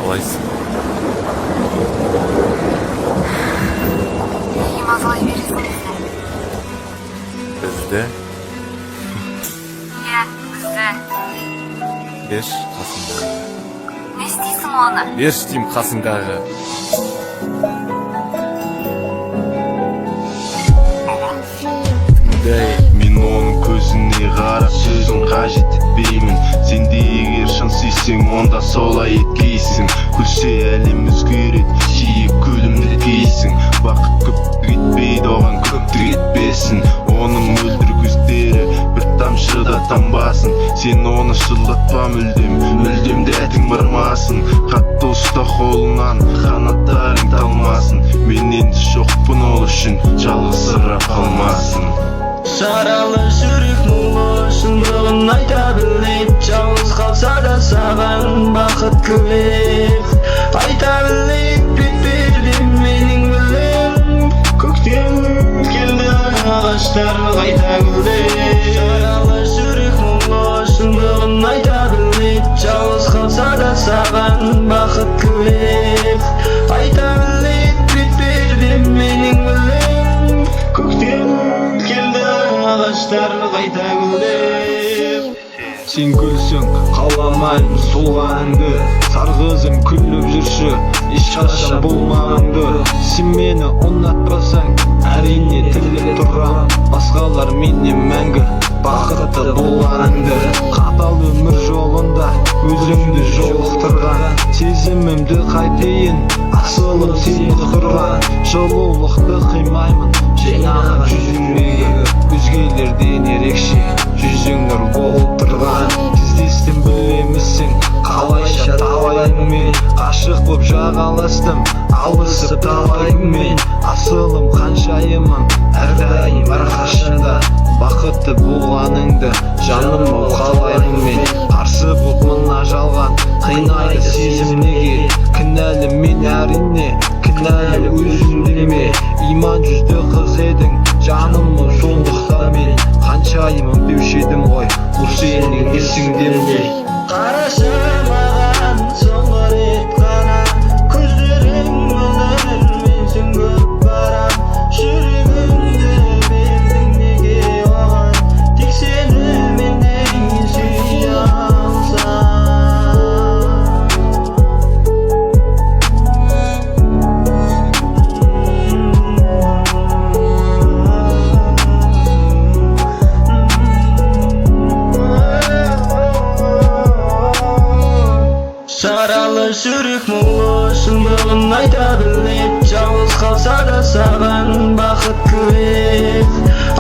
қалайсың? Неге мазалай бересің Бізді? Иә, бізді. Беш қасындағы. Не істейсің оны? Беш дейм қасындағы. Мен оның көзіне қарап сөзін қажет етпеймін. Сен де егер шын сүйсең, онда солай еткейсің. Күлсе әлем өзгереді, жиі күлімдеткейсің. Бақыт көптік етпейді, оған көптік етпесін. Оның мөлдір көздері бір тамшы да тамбасын. Сен оны жылатпа мүлдем дәтің бармасын. Қатты ұста қолынан, қанаттарың талмасын. Мен енді жоқпын ол үшін, жалғызсырап қалмасын. Жаралы жүрек мұңлы шындығын айта біледі. Жалғыз қалса да саған бақыт кілеп айта біледі. Бет-бетте менің білем, көктем келді, ағаштар қайта гүлдеп. Жаралы жүрек мұңлы шындығын айта біледі. Жалғыз қалса да саған бақыт кілеп айта біледі. Бет-бетте менің білем, көктем келді, ағаштар қайта гүлдеп. Сен күлсің, қаламаймын солғаныңды. Сарғызым күліп жүрші, ешқашан болмағыңды. Сен мені ұнатпасаң, әрине тілеп тұрам. Басқалар менен мәңгі бақытты болғаныңды. Қатал өмір жолында өзіңді жолықтырған, сезімімді қайтейін, асылым сені құрған. Жылулықты қимаймын, жинаған жүзіңдегі өзгелерден ерекше жүзің нұр болып тұрған. Кездестім білемісің, қалайша талайыңмен ғашық боп жағаластым, алысып талайыңмен. Асылым қаншайымын, әрдайым әрқашанда бақытты болғаныңды жаным ол қалаймын мен. Қарсы боп мына жалған қинайды сезім неге? Кінәлі мен әрине, кінәлі өзім деме. Иман жүзді қыз едің, жанымның сондықтан мен қаншайымын деуші едім ғой, бұл сенің есіңде ме? Қарашы маған соңғы рет қана, көздерің мөлдір, менсің көп барам. Жүрегімді бердің неге оған, тек сені менен сүйе алсам. Жаралы жүрек мұңлы шындығын айта біледі. Жалғыз қалса да саған бақыт кілеп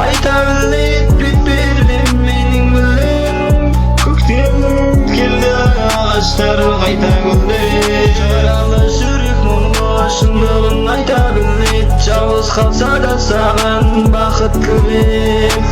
айта біледі. Бет-бетте менің білем, көктем келді, ағаштар қайта гүлдеп. Жаралы жүрек мұңлы шындығын айта біледі. Жалғыз қалса да саған бақыт кілеп